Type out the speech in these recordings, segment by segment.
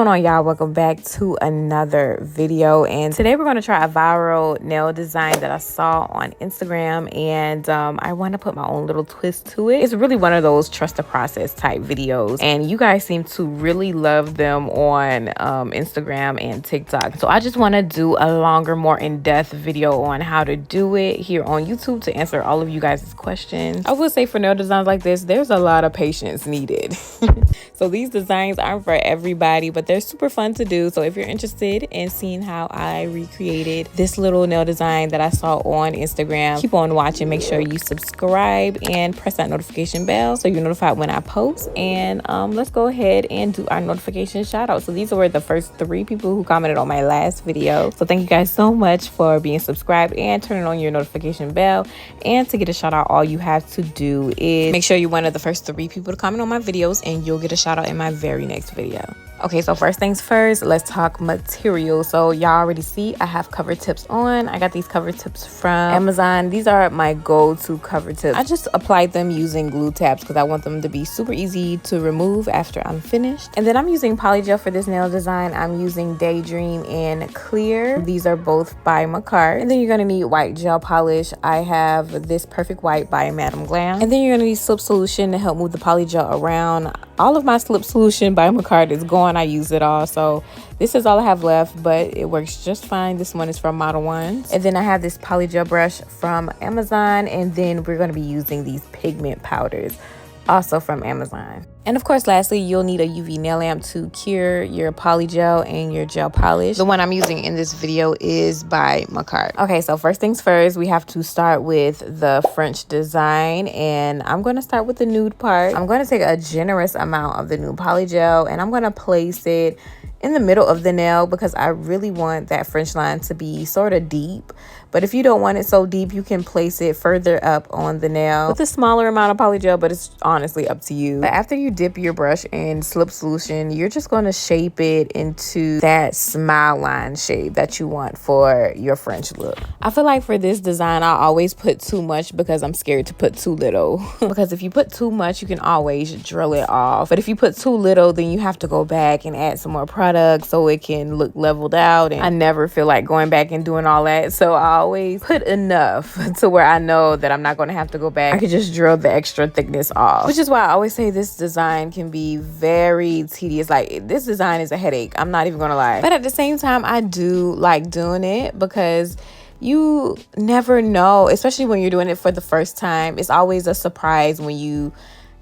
going on, y'all? Welcome back to another video, and today we're going to try a viral nail design that I saw on Instagram, and I want to put my own little twist to it. It's really one of those trust the process type videos, and you guys seem to really love them on Instagram and TikTok. So I just want to do a longer, more in-depth video on how to do it here on YouTube to answer all of you guys' questions. I would say for nail designs like this, there's a lot of patience needed. So these designs aren't for everybody, but they're super fun to do. So if you're interested in seeing how I recreated this little nail design that I saw on Instagram, keep on watching. Make sure you subscribe and press that notification bell so you're notified when I post. And let's go ahead and do our notification shout out. So these were the first 3 people who commented on my last video. So thank you guys so much for being subscribed and turning on your notification bell. And to get a shout out, all you have to do is make sure you're one of the first 3 people to comment on my videos, and you'll get a shout out in my very next video. Okay, so first things first, let's talk material. So y'all already see I have cover tips on. I got these cover tips from Amazon. These are my go-to cover tips. I just applied them using glue tabs because I want them to be super easy to remove after I'm finished. And then I'm using polygel for this nail design. I'm using Daydream and Clear. These are both by Makartt. And then you're gonna need white gel polish. I have this Perfect White by Madam Glam. And then you're gonna need slip solution to help move the polygel around. All of my slip solution by Makartt is gone. I use it all, so this is all I have left, but it works just fine. This one is from Model 1. And then I have this polygel brush from Amazon, and then we're going to be using these pigment powders also from Amazon. And of course, lastly, you'll need a UV nail lamp to cure your polygel and your gel polish. The one I'm using in this video is by Makartt. Okay, so first things first, we have to start with the French design, and I'm going to start with the nude part. I'm going to take a generous amount of the nude polygel, and I'm going to place it in the middle of the nail because I really want that French line to be sort of deep. But if you don't want it so deep, you can place it further up on the nail with a smaller amount of polygel, but it's honestly up to you. But after you dip your brush in slip solution, you're just going to shape it into that smile line shape that you want for your French look. I feel like for this design, I always put too much because I'm scared to put too little. Because if you put too much, you can always drill it off. But if you put too little, then you have to go back and add some more product so it can look leveled out. And I never feel like going back and doing all that. So I always put enough to where I know that I'm not going to have to go back. I could just drill the extra thickness off, which is why I always say this design can be very tedious. Like, this design is a headache, I'm not even gonna lie. But at the same time, I do like doing it because you never know, especially when you're doing it for the first time. It's always a surprise when you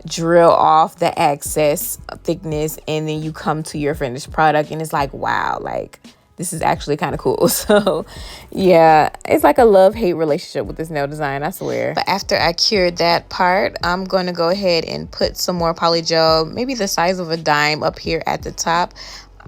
drill off the excess thickness and then you come to your finished product and it's like, wow, like this is actually kind of cool. So yeah, it's like a love-hate relationship with this nail design, I swear. But after I cured that part, I'm going to go ahead and put some more polygel, maybe the size of a dime, up here at the top.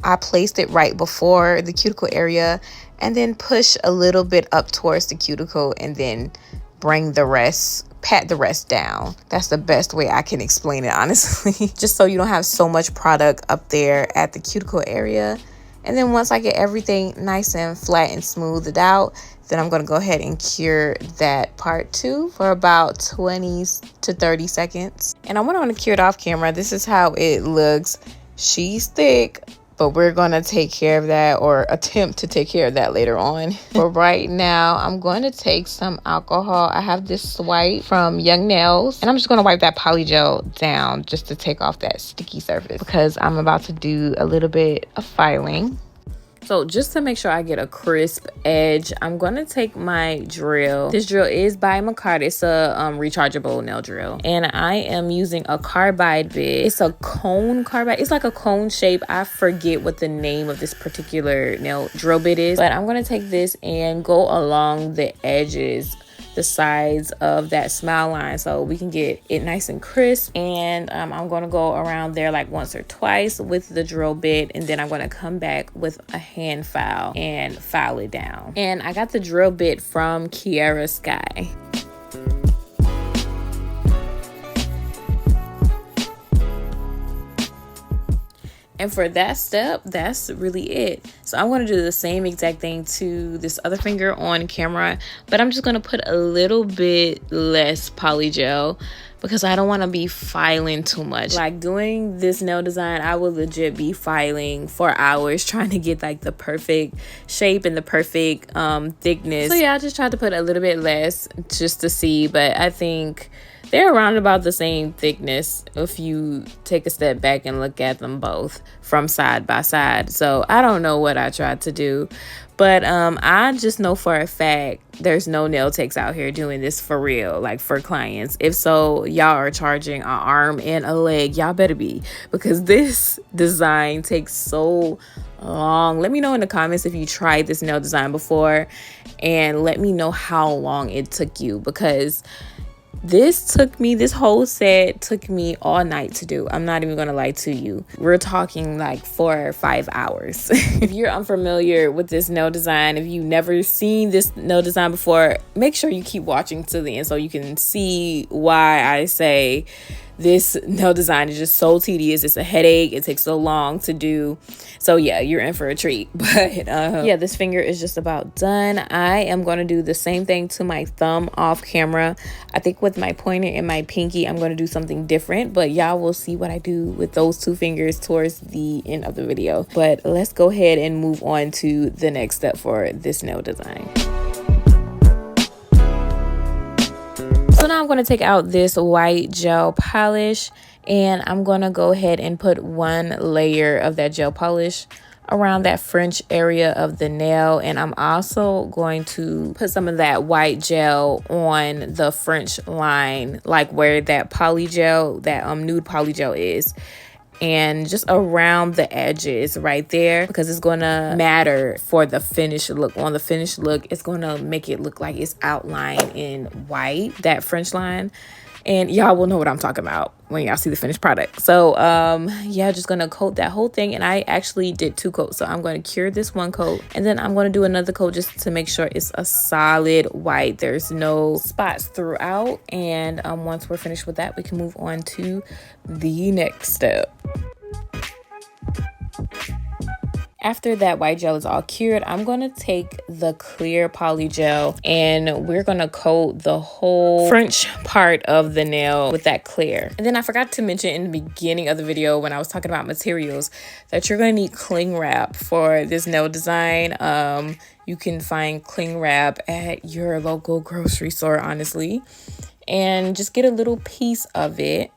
I placed it right before the cuticle area and then push a little bit up towards the cuticle and then bring the rest, pat the rest down. That's the best way I can explain it, honestly. Just so you don't have so much product up there at the cuticle area. And then once I get everything nice and flat and smoothed out, then I'm going to go ahead and cure that part too for about 20 to 30 seconds. And I went on to cure it off camera. This is how it looks. She's thick, but we're going to take care of that, or attempt to take care of that later on. But right now, I'm going to take some alcohol. I have this swipe from Young Nails, and I'm just going to wipe that polygel down just to take off that sticky surface because I'm about to do a little bit of filing. So just to make sure I get a crisp edge, I'm going to take my drill. This drill is by Makartt. It's a rechargeable nail drill. And I am using a carbide bit. It's a cone carbide. It's like a cone shape. I forget what the name of this particular nail drill bit is. But I'm going to take this and go along the edges, the sides of that smile line, so we can get it nice and crisp. And I'm going to go around there like once or twice with the drill bit, and then I'm going to come back with a hand file and file it down. And I got the drill bit from Kiara Sky. And for that step, that's really it. So I'm going to do the same exact thing to this other finger on camera, but I'm just going to put a little bit less poly gel because I don't want to be filing too much. Like doing this nail design, I will legit be filing for hours trying to get like the perfect shape and the perfect thickness. So yeah, I just tried to put a little bit less just to see, but I think they're around about the same thickness if you take a step back and look at them both from side by side. So I don't know what I tried to do, but I just know for a fact there's no nail techs out here doing this for real, like for clients. If so, y'all are charging an arm and a leg. Y'all better be, because this design takes so long. Let me know in the comments if you tried this nail design before, and let me know how long it took you, because this whole set took me all night to do. I'm not even gonna lie to you. We're talking like 4 or 5 hours. If you're unfamiliar with this nail design, if you've never seen this nail design before, make sure you keep watching to the end so you can see why I say this nail design is just so tedious. It's a headache. It takes so long to do. So yeah, you're in for a treat. But yeah, this finger is just about done. I am going to do the same thing to my thumb off camera. I think with my pointer and my pinky, I'm going to do something different, but y'all will see what I do with those two fingers towards the end of the video. But let's go ahead and move on to the next step for this nail design. So now I'm going to take out this white gel polish, and I'm going to go ahead and put one layer of that gel polish around that French area of the nail. And I'm also going to put some of that white gel on the French line, like where that poly gel, that nude poly gel is, and just around the edges right there, because it's gonna matter for the finished look. On the finished look, it's gonna make it look like it's outlined in white, that French line, and y'all will know what I'm talking about when y'all see the finished product. So yeah, just gonna coat that whole thing, and I actually did 2 coats, so I'm going to cure this 1 coat, and then I'm going to do another coat just to make sure it's a solid white, there's no spots throughout. And once we're finished with that, we can move on to the next step. After that white gel is all cured, I'm going to take the clear poly gel, and we're going to coat the whole French part of the nail with that clear. And then I forgot to mention in the beginning of the video when I was talking about materials that you're going to need cling wrap for this nail design. You can find cling wrap at your local grocery store, honestly, and just get a little piece of it.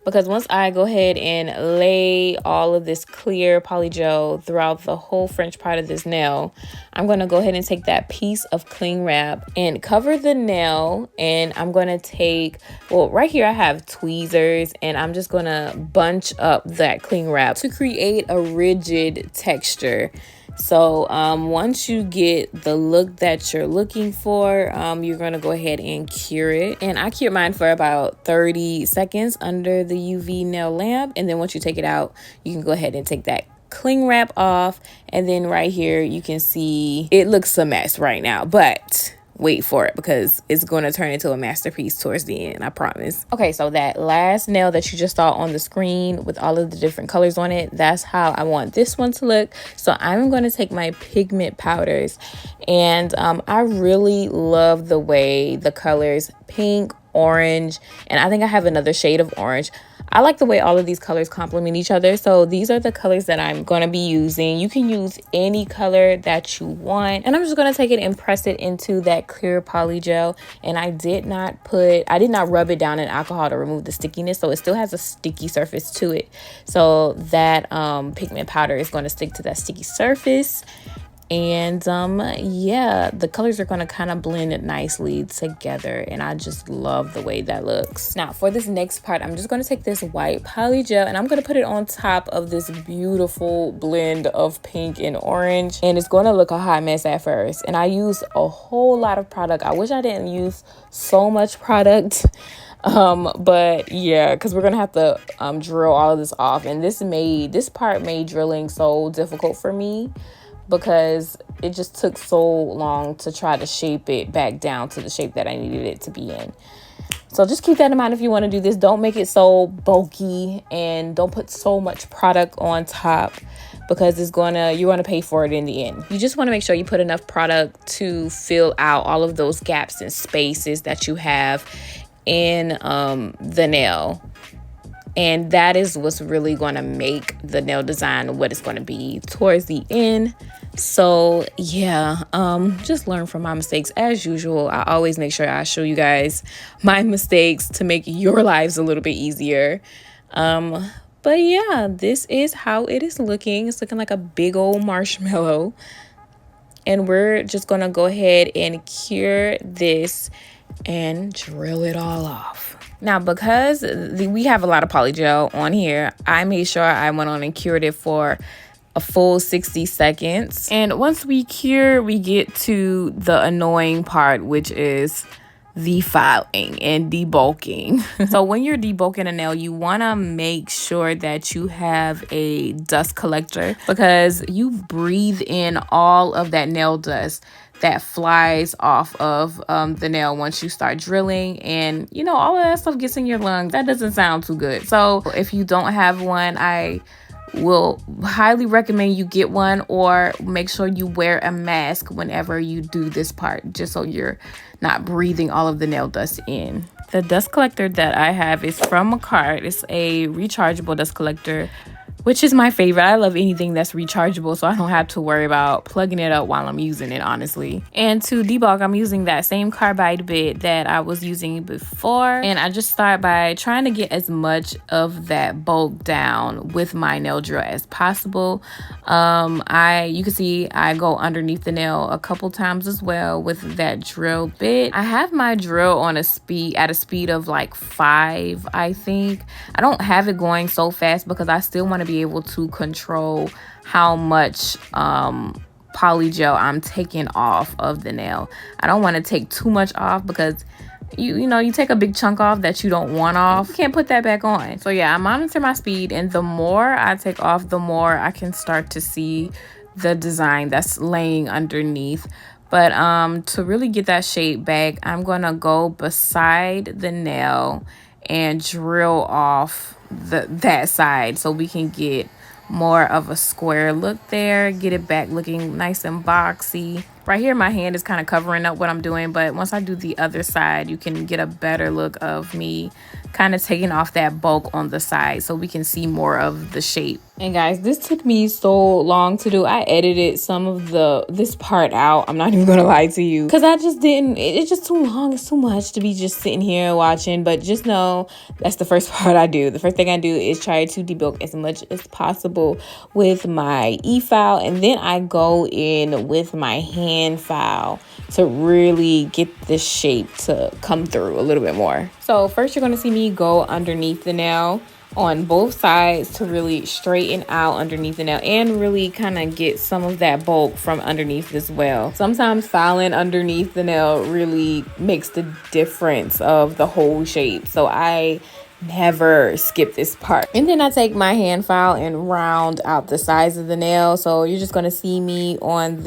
Because once I go ahead and lay all of this clear poly gel throughout the whole French part of this nail, I'm going to go ahead and take that piece of cling wrap and cover the nail. And I'm going to take, well, right here I have tweezers, and I'm just going to bunch up that cling wrap to create a rigid texture. So once you get the look that you're looking for, you're going to go ahead and cure it. And I cured mine for about 30 seconds under the UV nail lamp. And then once you take it out, you can go ahead and take that cling wrap off. And then right here, you can see it looks a mess right now, but wait for it, because it's going to turn into a masterpiece towards the end, I promise. Okay, so that last nail that you just saw on the screen with all of the different colors on it, that's how I want this one to look. So I'm going to take my pigment powders, and I really love the way the colors pink, orange, and I think I have another shade of orange. I like the way all of these colors complement each other. So these are the colors that I'm going to be using. You can use any color that you want. And I'm just going to take it and press it into that clear poly gel. And I did not rub it down in alcohol to remove the stickiness. So it still has a sticky surface to it. So that pigment powder is going to stick to that sticky surface. And yeah, the colors are going to kind of blend it nicely together, and I just love the way that looks. Now for this next part, I'm just going to take this white poly gel, and I'm going to put it on top of this beautiful blend of pink and orange, and it's going to look a hot mess at first. And I used a whole lot of product. I wish I didn't use so much product. But yeah, because we're gonna have to drill all of this off, and this part made drilling so difficult for me, because it just took so long to try to shape it back down to the shape that I needed it to be in. So just keep that in mind if you want to do this. Don't make it so bulky and don't put so much product on top, because you're gonna pay for it in the end. You just want to make sure you put enough product to fill out all of those gaps and spaces that you have in the nail. And that is what's really going to make the nail design what it's going to be towards the end. So yeah, just learn from my mistakes as usual. I always make sure I show you guys my mistakes to make your lives a little bit easier. But yeah, this is how it is looking. It's looking like a big old marshmallow. And we're just going to go ahead and cure this and drill it all off. Now, because we have a lot of polygel on here, I made sure I went on and cured it for a full 60 seconds. And once we cure, we get to the annoying part, which is the filing and debulking. So when you're debulking a nail, you want to make sure that you have a dust collector, because you breathe in all of that nail dust that flies off of the nail once you start drilling, and you know, all of that stuff gets in your lungs. That doesn't sound too good. So if you don't have one, I will highly recommend you get one, or make sure you wear a mask whenever you do this part, just so you're not breathing all of the nail dust in. The dust collector that I have is from Makartt. It's a rechargeable dust collector, which is my favorite. I love anything that's rechargeable, so I don't have to worry about plugging it up while I'm using it, honestly. And to debulk, I'm using that same carbide bit that I was using before. And I just start by trying to get as much of that bulk down with my nail drill as possible. You can see I go underneath the nail a couple times as well with that drill bit. I have my drill on at a speed of like 5, I think. I don't have it going so fast because I still want to be able to control how much polygel I'm taking off of the nail. I don't want to take too much off, because you take a big chunk off that you don't want off, you can't put that back on. So yeah, I monitor my speed, and the more I take off, the more I can start to see the design that's laying underneath. But to really get that shape back, I'm gonna go beside the nail and drill off that side, so we can get more of a square look there, get it back looking nice and boxy. Right here, my hand is kind of covering up what I'm doing, but once I do the other side, you can get a better look of me kind of taking off that bulk on the side, so we can see more of the shape. And guys, this took me so long to do. I edited some of this part out. I'm not even gonna lie to you, because I just didn't. It's just too long. It's too much to be just sitting here watching. But just know that's the first part I do. The first thing I do is try to debulk as much as possible with my e-file, and then I go in with my hand file to really get the shape to come through a little bit more. So first, you're going to see me go underneath the nail on both sides to really straighten out underneath the nail and really kind of get some of that bulk from underneath as well. Sometimes filing underneath the nail really makes the difference of the whole shape, so I never skip this part. And then I take my hand file and round out the sides of the nail. So you're just going to see me on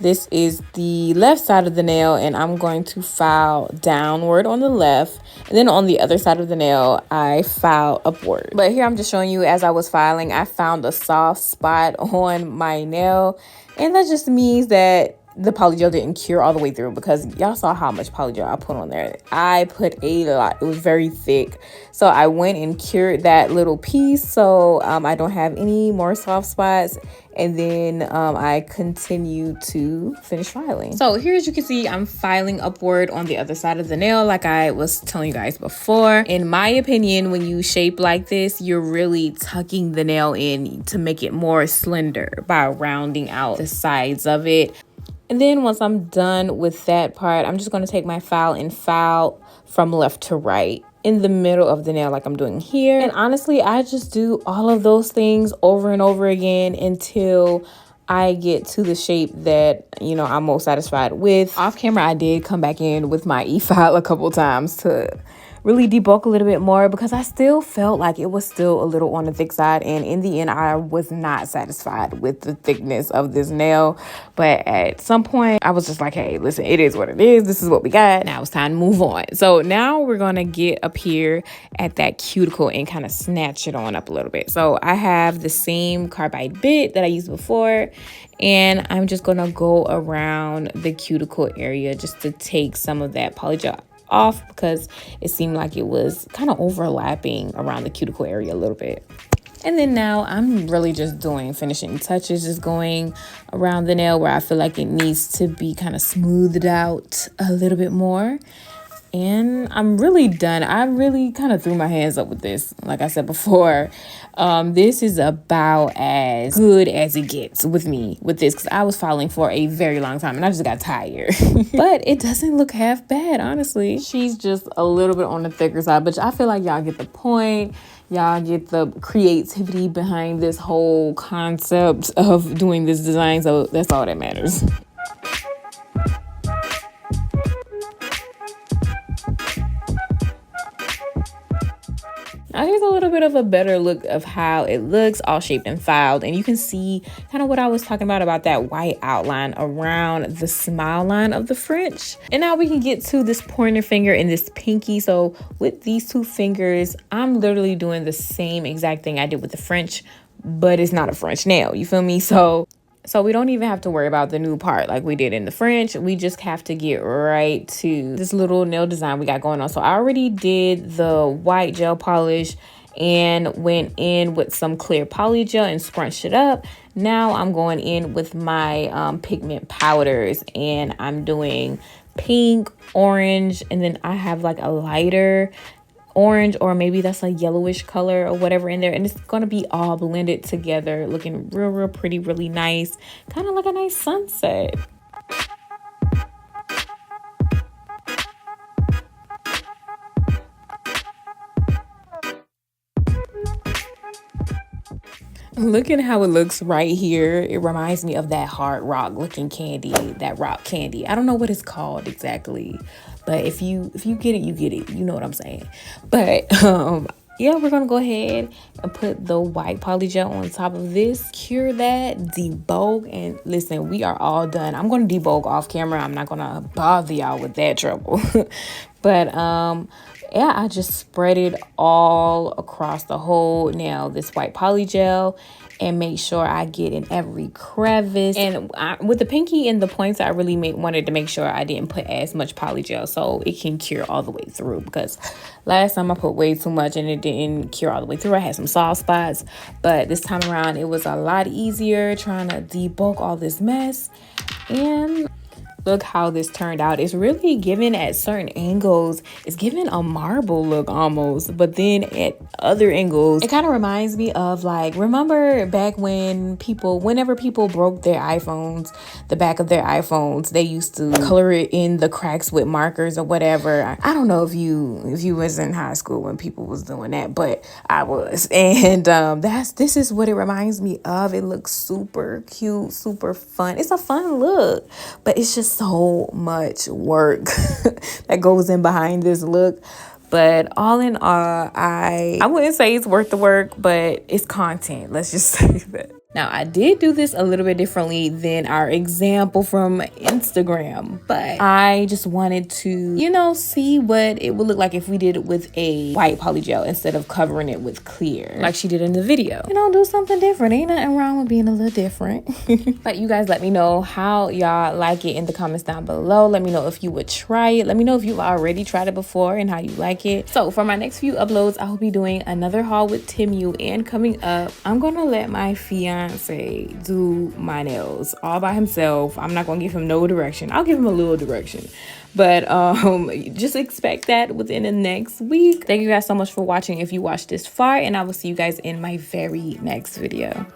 this is the left side of the nail, and I'm going to file downward on the left, and then on the other side of the nail I file upward. But here I'm just showing you, as I was filing, I found a soft spot on my nail, and that just means that the polygel didn't cure all the way through, because y'all saw how much polygel I put on there. I put a lot. It was very thick, so I went and cured that little piece, so I don't have any more soft spots. And then I continue to finish filing. So here, as you can see, I'm filing upward on the other side of the nail, like I was telling you guys before. In my opinion, when you shape like this, you're really tucking the nail in to make it more slender by rounding out the sides of it. And then once I'm done with that part, I'm just going to take my file and file from left to right in the middle of the nail, like I'm doing here. And honestly, I just do all of those things over and over again until I get to the shape that, I'm most satisfied with. Off camera, I did come back in with my e-file a couple times to really debulk a little bit more because I still felt like it was still a little on the thick side, and in the end I was not satisfied with the thickness of this nail. But at some point I was just like, hey, listen, it is what it is. This is what we got. Now it's time to move on. So now we're gonna get up here at that cuticle and kind of snatch it on up a little bit. So I have the same carbide bit that I used before, and I'm just gonna go around the cuticle area just to take some of that polygel off because it seemed like it was kind of overlapping around the cuticle area a little bit. And then now I'm really just doing finishing touches, just going around the nail where I feel like it needs to be kind of smoothed out a little bit more. And I'm really done. I really kind of threw my hands up with this. Like I said before, this is about as good as it gets with me with this, because I was filing for a very long time and I just got tired. But it doesn't look half bad, honestly. She's just a little bit on the thicker side, but I feel like y'all get the point. Y'all get the creativity behind this whole concept of doing this design. So that's all that matters. Now here's a little bit of a better look of how it looks, all shaped and filed. And you can see kind of what I was talking about that white outline around the smile line of the French. And now we can get to this pointer finger and this pinky. So with these two fingers, I'm literally doing the same exact thing I did with the French, but it's not a French nail. You feel me? So we don't even have to worry about the new part like we did in the French. We just have to get right to this little nail design we got going on. So I already did the white gel polish and went in with some clear poly gel and scrunched it up. Now I'm going in with my pigment powders, and I'm doing pink, orange, and then I have like a lighter orange, or maybe that's a yellowish color or whatever in there, and it's gonna be all blended together, looking real pretty, really nice, kind of like a nice sunset. Look at how it looks right here. It reminds me of that hard rock looking candy, that rock candy. I don't know what it's called exactly, but if you get it, you get it. You know what I'm saying. But yeah, we're gonna go ahead and put the white poly gel on top of this, cure that, debulk, and listen, we are all done. I'm gonna debulk off camera. I'm not gonna bother y'all with that trouble. But yeah, I just spread it all across the whole nail, this white poly gel, and make sure I get in every crevice. And with the pinky and the points, I really wanted to make sure I didn't put as much poly gel so it can cure all the way through, because last time I put way too much and it didn't cure all the way through. I had some soft spots, but this time around it was a lot easier trying to debulk all this mess. And look how this turned out. It's really giving at certain angles. It's giving a marble look almost, but then at other angles, it kind of reminds me of, like, remember back when whenever people broke their iPhones, the back of their iPhones, they used to color it in the cracks with markers or whatever. I don't know if you was in high school when people was doing that, but I was. And this is what it reminds me of. It looks super cute, super fun. It's a fun look, but it's just so much work that goes in behind this look. But all in all, I wouldn't say it's worth the work, but it's content. Let's just say that. Now, I did do this a little bit differently than our example from Instagram, but I just wanted to, see what it would look like if we did it with a white poly gel instead of covering it with clear, like she did in the video. Do something different. Ain't nothing wrong with being a little different. But you guys let me know how y'all like it in the comments down below. Let me know if you would try it. Let me know if you've already tried it before and how you like it. So for my next few uploads, I will be doing another haul with Temu, and coming up, I'm gonna let my fiance do my nails all by himself. I'm not gonna give him no direction. I'll give him a little direction, but just expect that within the next week. Thank you guys so much for watching if you watched this far, and I will see you guys in my very next video.